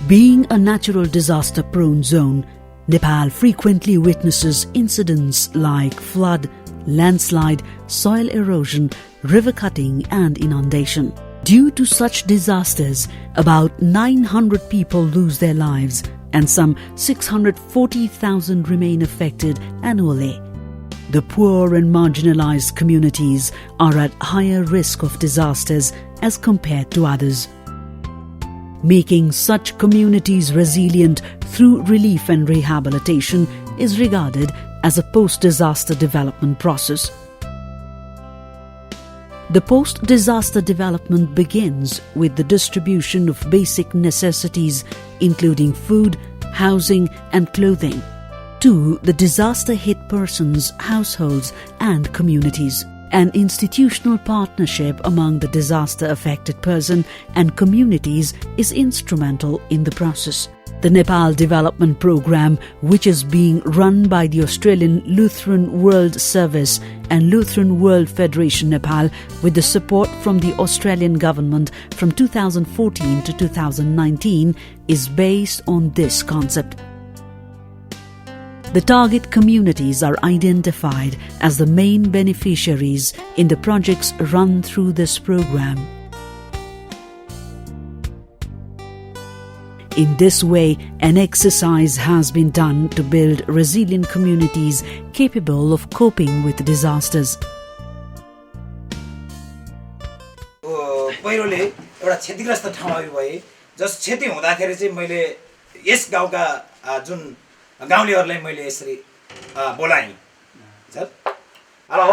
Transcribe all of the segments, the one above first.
Being a natural disaster-prone zone, Nepal frequently witnesses incidents like flood, landslide, soil erosion, river cutting and inundation. Due to such disasters, about 900 people lose their lives and some 640,000 remain affected annually. The poor and marginalized communities are at higher risk of disasters as compared to others. Making such communities resilient through relief and rehabilitation is regarded as a post-disaster development process. The post-disaster development begins with the distribution of basic necessities including food, housing and clothing to the disaster-hit persons, households and communities. An institutional partnership among the disaster-affected person and communities is instrumental in the process. The Nepal Development Programme, which is being run by the Australian Lutheran World Service and Lutheran World Federation Nepal with the support from the Australian government from 2014 to 2019, is based on this concept. The target communities are identified as the main beneficiaries in the projects run through this program. In this way, an exercise has been done to build resilient communities capable of coping with disasters. पहिरोले एउटा क्षतिग्रस्त ठाउँमा भए जस क्षति हुँदाखेरि चाहिँ मैले यस गाउँका जुन गाउँलेहरूलाई मैले यसरी बोलाएँ सर हेलो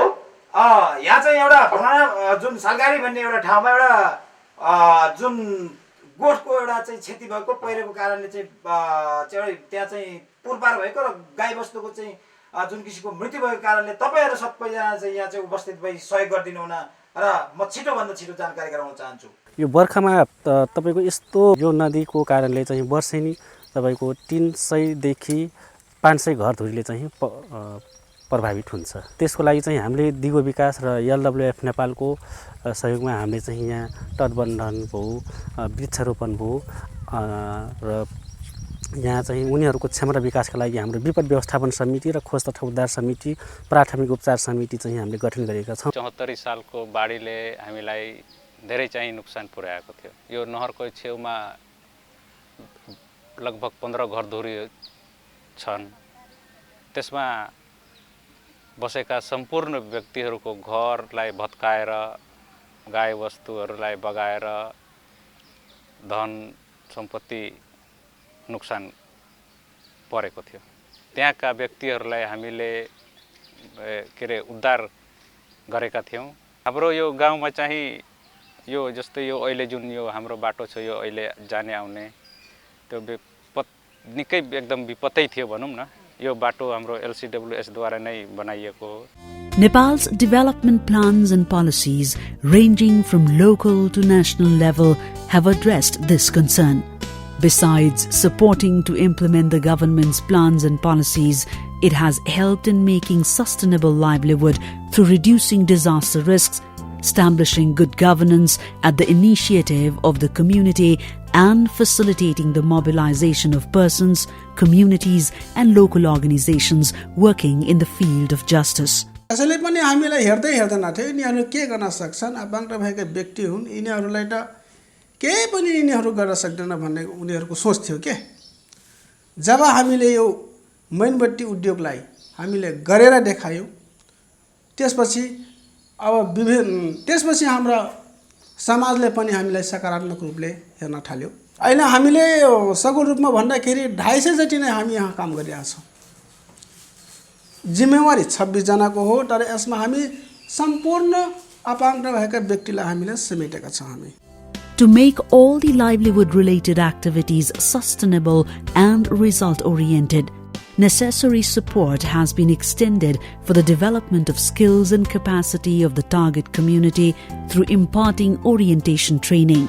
यहाँ चाहिँ एउटा फलाना जुन सालगारी भन्ने एउटा ठाउँमा एउटा जुन गोठको एउटा चाहिँ क्षति भएको पहिरोको कारणले चाहिँ त्यहाँ चाहिँ पुरपार भएको र गाईबस्तुको चाहिँ जुन किसिमको मृत्यु भएको कारणले तपाईहरु सबैजना चाहिँ यहाँ चाहिँ उपस्थित भई सहयोग गरिदिनु हुन र म छिटोभन्दा छिटो जानकारी गराउन चाहन्छु। यो बर्खामा तपाईको यस्तो यो नदीको कारणले चाहिँ वर्षेनी तपाईको 300 देखि 500 घरधुरीले चाहिँ प्रभावित हुन्छ। त्यसको लागि चाहिँ हामीले दिगो विकास र एलडब्ल्युएफ नेपालको सहयोगमा हामीले चाहिँ यहाँ तटबन्धन भयो, वृक्षारोपण भयो र यहाँ चाहिँ उनीहरूको क्षमता विकासका लागि हाम्रो विपद व्यवस्थापन समिति र खोज तथा उद्धार समिति, प्राथमिक उपचार समिति चाहिँ हामीले गठन गरेका छौं। 74 सालको बाढीले हामीलाई धेरै चाहिँ नोक्सान पुर्याएको थियो। यो नहरको छेउमा लगभग 15 घरधुरी छन्। त्यसमा बसेका सम्पूर्ण व्यक्तिहरूको घरलाई भत्काएर गाईवस्तुहरूलाई बगाएर धन सम्पत्ति नुकसान परेको थियो। त्यहाँका व्यक्तिहरूलाई हामीले के रे उद्धार गरेका थियौं। हाम्रो यो गाउँमा चाहिँ यो जस्तै यो अहिले जुन यो हाम्रो बाटो छ यो अहिले जाने आउने त्यो निकै एकदम विपत्तै थियो भनौं न। यो बाटो हाम्रो LCWS द्वारा नै बनाइएको हो। Nepal's development plans and policies ranging from local to national level have addressed this concern. Besides supporting to implement the government's plans and policies, it has helped in making sustainable livelihood through reducing disaster risks, establishing good governance at the initiative of the community, and facilitating the mobilization of persons, communities, and local organizations working in the field of justice. यसैले पनि हामीलाई हेर्दै हेर्दैन थियो यिनीहरु के गर्न सक्छन्। अपाङ्ग भएका व्यक्ति हुन्, यिनीहरुलाई त केही पनि यिनीहरु गर्न सक्दैन भन्ने उनीहरुको सोच थियो के। जब हामीले यो मैनबत्ती उद्योगलाई हामीले गरेर देखायौं, त्यसपछि अब त्यसपछि हाम्रो समाजले पनि हामीलाई सकारात्मक रूपले हेर्न थाल्यो। अहिले हामीले सगुण रूपमा भन्दाखेरि 250 जति नै हामी यहाँ काम गरिरहेका छौं। जिम्मेवारी 26 जनाको हो, तर यसमा हामी सम्पूर्ण अपाङ्ग भएका व्यक्तिलाई हामीले समेटेका छौं हामी। To make all the livelihood-related activities sustainable and result-oriented, necessary support has been extended for the development of skills and capacity of the target community through imparting orientation training.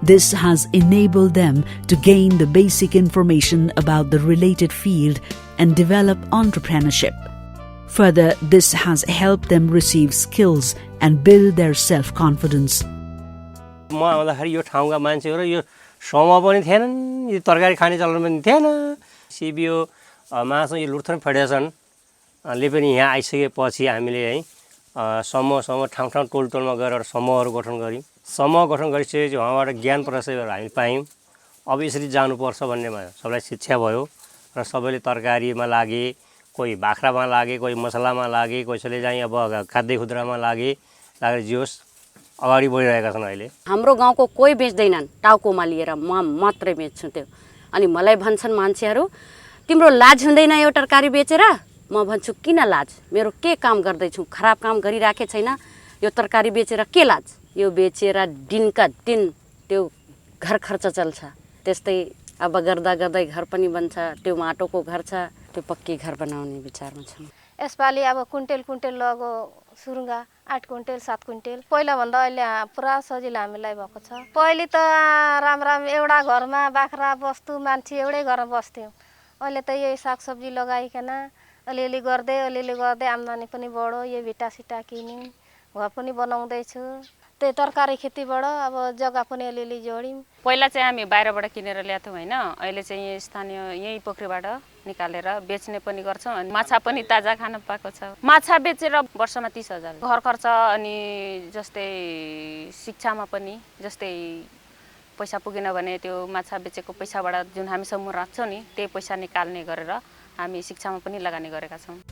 This has enabled them to gain the basic information about the related field and develop entrepreneurship. Further, this has helped them receive skills and build their self-confidence. म आउँदाखेरि यो ठाउँका मान्छेहरु यो समूह पनि थिएनन्, यो तरकारी खाने चलन पनि थिएन। सिबिओ महासङ्घ लुथरन फेडरेसनले पनि यहाँ आइसकेपछि हामीले है समूह ठाउँ टोलमा गएर समूहहरू गठन गऱ्यौँ। समूह गठन गरिसकेपछि उहाँबाट ज्ञान प्रशयहरू हामी पायौँ। अब यसरी जानुपर्छ भन्नेमा सबलाई शिक्षा भयो र सबैले तरकारीमा लागे, कोही बाख्रामा लागे, कोही मसलामा लागे, कसैले चाहिँ अब खाद्य खुद्रामा लागेर जियोस् अगाडि बढिरहेका छन्। अहिले हाम्रो गाउँको कोही बेच्दैनन्, टाउकोमा लिएर म मात्रै बेच्छु त्यो। अनि मलाई भन्छन् मान्छेहरू, तिम्रो लाज हुँदैन यो तरकारी बेचेर? म भन्छु किन लाज, मेरो के काम गर्दैछु, खराब काम गरिराखे छैन, यो तरकारी बेचेर के लाज? यो बेचेर दिनका दिन त्यो घर खर्च चल्छ। त्यस्तै अब गर्दा गर्दै घर पनि बन्छ, त्यो माटोको घर छ, त्यो पक्की घर बनाउने विचारमा छु। यसपालि अब कुन्टेल लगो सुरुङ्गा 8 कुन्टेल 7 कुन्टेल पहिलाभन्दा अहिले पुरा सजिलो हामीलाई भएको छ। पहिले त राम एउटा घरमा बाख्रा बस्तु मान्छे एउटै घरमा बस्थ्यौँ। अहिले त यही सागसब्जी लगाइकन अलिअलि गर्दै आम्दानी पनि बढो, यो भिटासिटा किन्यौँ, घर पनि बनाउँदैछु। त्यही तरकारी खेतीबाट अब जग्गा पनि अलिअलि जोड्यौँ। पहिला चाहिँ हामी बाहिरबाट किनेर ल्याउँथ्यौँ होइन, अहिले चाहिँ स्थानीय यही पोखरीबाट निकालेर बेच्ने पनि गर्छौँ। अनि माछा पनि ताजा खान पाएको छ। माछा बेचेर वर्षमा 30,000 घर खर्च, अनि जस्तै शिक्षामा पनि जस्तै पैसा पुगेन भने त्यो माछा बेचेको पैसाबाट जुन हामी समूह राख्छौँ नि, त्यही पैसा निकाल्ने गरेर हामी शिक्षामा पनि लगानी गरेका छौँ।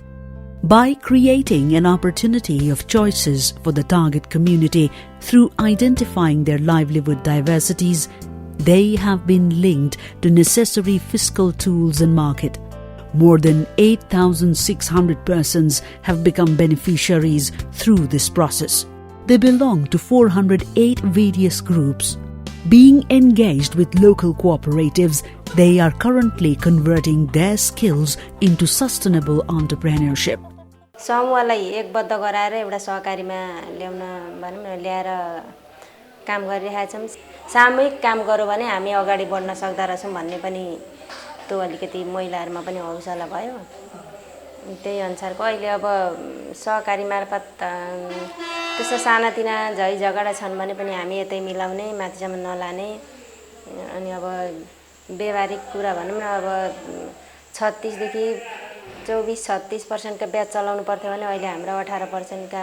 By creating an opportunity of choices for the target community through identifying their livelihood diversities, they have been linked to necessary fiscal tools and market. More than 8,600 persons have become beneficiaries through this process. They belong to 408 various groups. Being engaged with local cooperatives, they are currently converting their skills into sustainable entrepreneurship. समूहलाई एकबद्ध गराएर एउटा सहकारीमा ल्याएर काम गरिरहेका छौँ। सामूहिक काम गऱ्यो भने हामी अगाडि बढ्न सक्दा रहेछौँ भन्ने पनि त्यो अलिकति महिलाहरूमा पनि हौसला भयो। त्यही अनुसारको अहिले अब सहकारी मार्फत त्यस्तो सानातिना झै झगडा छन् भने पनि हामी यतै मिलाउने, माथिसम्म नलाने। अनि अब व्यवहारिक कुरा भनौँ न, अब 36 देखि 24-36% का ब्याज चलाउनु पर्थ्यो भने अहिले हाम्रो 18% का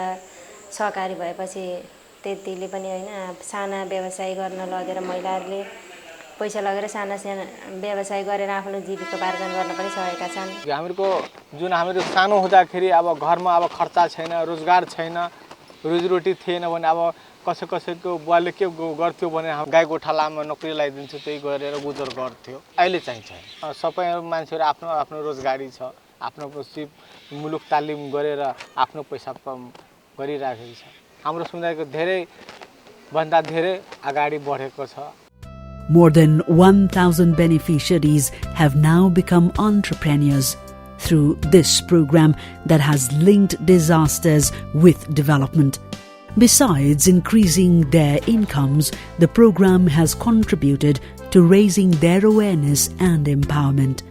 सहकारी भएपछि त्यतिले पनि हैन साना व्यवसाय गर्न लगेर महिलाहरूले पैसा लगेर साना व्यवसाय गरेर आफ्नो जीविकोपार्जन गर्न पनि सकेका छन्। हामीको जुन हाम्रो सानो हुँदाखेरि अब घरमा अब खर्चा छैन, रोजगार छैन, रोजीरोटी थिएन भने अब कसैको बुवाले के गर्थ्यो भने गाई गोठालामा नोकरी लगाइदिन्थ्यो, त्यही गरेर गुजर गर्थ्यो। अहिले चाहिँ छैन। सबै मान्छेहरू आफ्नो आफ्नो रोजगारी छ, आफ्नो मुलुक तालिम गरेर आफ्नो पैसा गरिराखेको छ। हाम्रो समुदायको धेरै भन्दा धेरै अगाडि बढेको छ। More than 1,000 beneficiaries have now become entrepreneurs through this program that has linked disasters with development. Besides increasing their incomes, the program has contributed to raising their awareness and empowerment.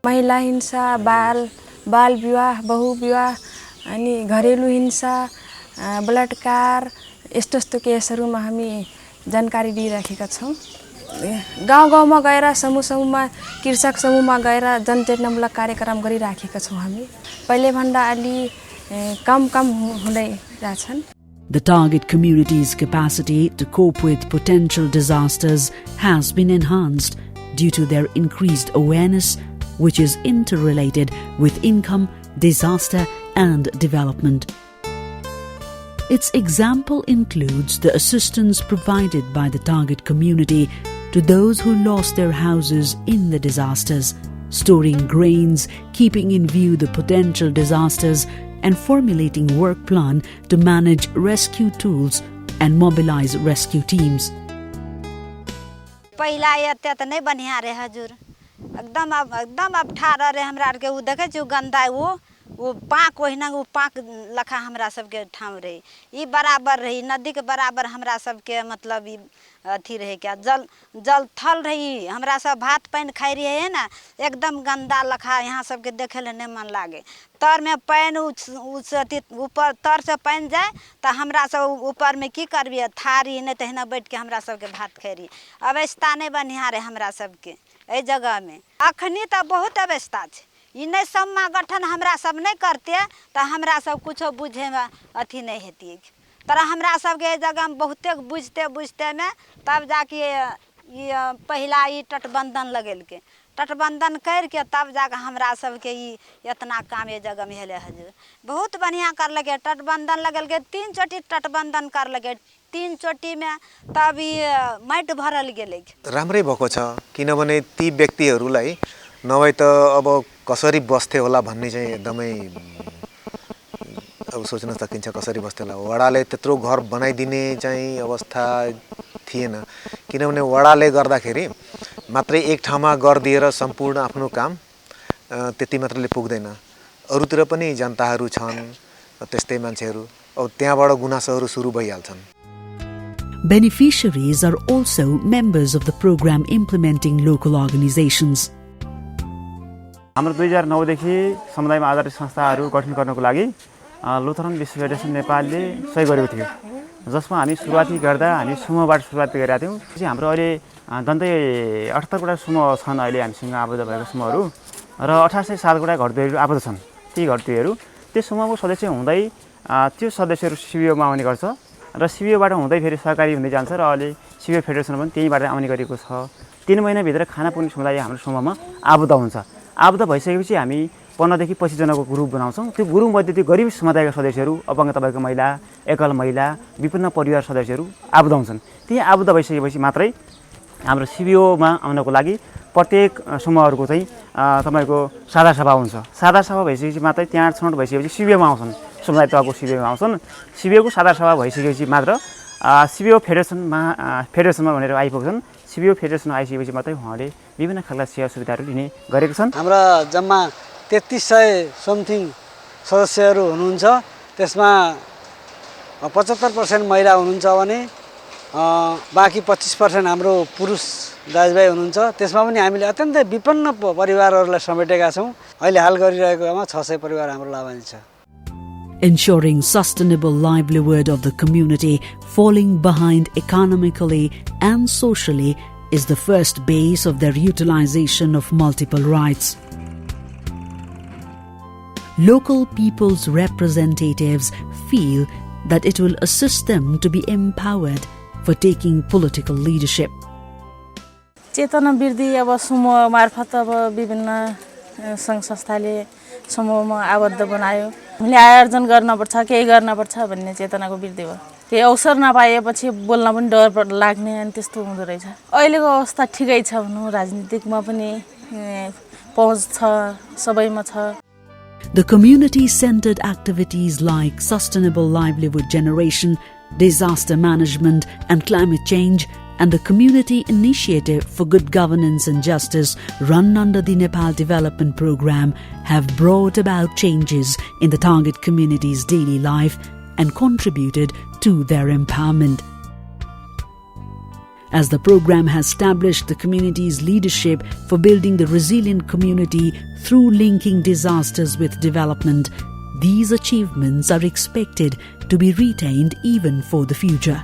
महिला हिंसा, बाल विवाह, बहु विवाह, अनि घरेलु हिंसा, बलात्कार यस्तो केसहरुमा हामी जानकारी दिइराखेका छौं। गाउँ-गाउँमा गएर समूहमा कृषक समूहमा गएर जनचेतनामूलक कार्यक्रम गरिराखेका छौं हामी। पहिले भन्दा अलि कम हुँदै जाछन्। The target community's capacity to cope with potential disasters has been enhanced due to their increased awareness, which is interrelated with income, disaster, and development. Its example includes the assistance provided by the target community to those who lost their houses in the disasters, storing grains, keeping in view the potential disasters, and formulating work plan to manage rescue tools and mobilize rescue teams. पहिला यते त नै बनिया रे हजुर, एकदम अप्ठ्यारो रे हमरा के उ देखे छु गन्दा वो वो पाक ओहिना वो पाक लखा हमरा सबके ठाम रही ई बराबर रही नदी के बराबर हमरा सबके मतलब ई अथी रहे क्या जल थल रही हमरा सब भात पानी खाई रही है ना एकदम गंदा लखा यहाँ सबके देखे ले नहीं मन लागे तर में पानी ऊपर तर से पानी जाए तो हमरा सब ऊपर में की करबी थारी नहीं तो हिना बैठ के हमरा सबके भात खाई रही अवस्था नहीं बनिहारे हमरा सबके ए जगह में अखनी तो बहुत अवस्था है ई नहीं सम्मा गठन हमरा सब नहीं करते तो हमरा सब कुछ बुझे में अथी नहीं हेती तर हमरा सबके जगह में बहुते बुझते में तब जाके ये पहला ई तटबंधन लगेल के तटबंधन करके तब जाके हमरा सबके ई इतना काम ये जगह में हेले हजूर बहुत बढ़िया कर लगे तटबंधन लगल के 3 चोटी तटबंधन कर लगे 3 चोटी में तब ये माटि भरल गेले राम्रै भएको छ किनभने ती व्यक्तिहरूलाई नभए त अब कसरी बस्थे होला भन्ने चाहिँ एकदमै अब सोच्न सकिन्छ कसरी बस्थे होला वडाले त्यत्रो घर बनाइदिने चाहिँ अवस्था थिएन किनभने वडाले गर्दाखेरि मात्रै एक ठाउँमा गरिदिएर सम्पूर्ण आफ्नो काम त्यति मात्रले पुग्दैन अरूतिर पनि जनताहरू छन् त्यस्तै मान्छेहरू अब त्यहाँबाट गुनासोहरू सुरु भइहाल्छन् Beneficiaries are also members of the program implementing local organizations. हाम्रो 2009 देखि समुदायमा आधारित संस्थाहरू गठन गर्नको लागि लुथरन विश्व फेडरेसन नेपालले सहयोग गरेको थियो जसमा हामी सुरुवाती गर्दा हामी समूहबाट सुरुवात गरेका थियौं चाहिँ हाम्रो अहिले दन्तै 78 वटा समूह छन् अहिले हामीसँग आबद्ध भएको समूहहरू र 1807 वटा घरधुरीहरू आबद्ध छन् ती घरधुरीहरू त्यो समूहको सदस्य हुँदै त्यो सदस्यहरू सिबिओमा आउने गर्छ र सिबिओबाट हुँदै फेरि सरकारी हुँदै जान्छ र अहिले सिबिओ फेडरेसन पनि त्यहीबाट आउने गरेको छ 3 महिनाभित्र खाना पुग्ने समुदाय हाम्रो समूहमा आबद्ध हुन्छ आबद्ध भइसकेपछि हामी 15 देखि 25 जनाको ग्रुप बनाउँछौं त्यो ग्रुप मध्ये त्यो गरिब समुदायका सदस्यहरू अपाङ्ग तपाईको महिला एकल महिला विभिन्न परिवार सदस्यहरू आबद्ध हुन्छन् ती आबद्ध भइसकेपछि मात्रै हाम्रो सिबिओमा आउनको लागि प्रत्येक समूहहरूको चाहिँ तपाईको सादा सभा हुन्छ सादा सभा भइसकेपछि मात्रै त्यहाँ छनौट भइसकेपछि सिबिओमा आउँछन् समुदाय तहको सिबिओमा आउँछन् सिबिओको सादा सभा भइसकेपछि मात्र सिबिओ फेडरेसनमा भनेर आइपुग्छन् सिबिओ फेडरेसन आइसकेपछि मात्रै उहाँले विभिन्न खालका सेवा सुविधाहरू लिने गरेका छन् हाम्रा जम्मा 3300 समथिङ सदस्यहरू हुनुहुन्छ त्यसमा 75% महिला हुनुहुन्छ भने बाँकी 25% हाम्रो पुरुष दाजुभाइ हुनुहुन्छ त्यसमा पनि हामीले अत्यन्तै विपन्न परिवारहरूलाई समेटेका छौं अहिले हाल गरिरहेकोमा 600 परिवार हाम्रो लाभान्वित छ Ensuring sustainable livelihood of the community falling behind economically and socially is the first base of their utilization of multiple rights. Local people's representatives feel that it will assist them to be empowered for taking political leadership. चेतना वृद्धि अब समूह मार्फत अब विभिन्न संघ संस्थाले समूहमा आबद्ध बनायो हामीले आयोजन गर्नुपर्छ केही गर्नुपर्छ भन्ने चेतनाको वृद्धि भयो केही अवसर नपाएपछि बोल्न पनि डर लाग्ने अनि त्यस्तो हुँदो रहेछ अहिलेको अवस्था ठिकै छ भनौं राजनीतिकमा पनि पहुँच छ सबैमा छ The community-centered activities like sustainable livelihood generation, disaster management and climate change and the Community Initiative for Good Governance and Justice run under the Nepal Development Programme have brought about changes in the target community's daily life and contributed to their empowerment. As the program has established the community's leadership for building the resilient community through linking disasters with development, these achievements are expected to be retained even for the future.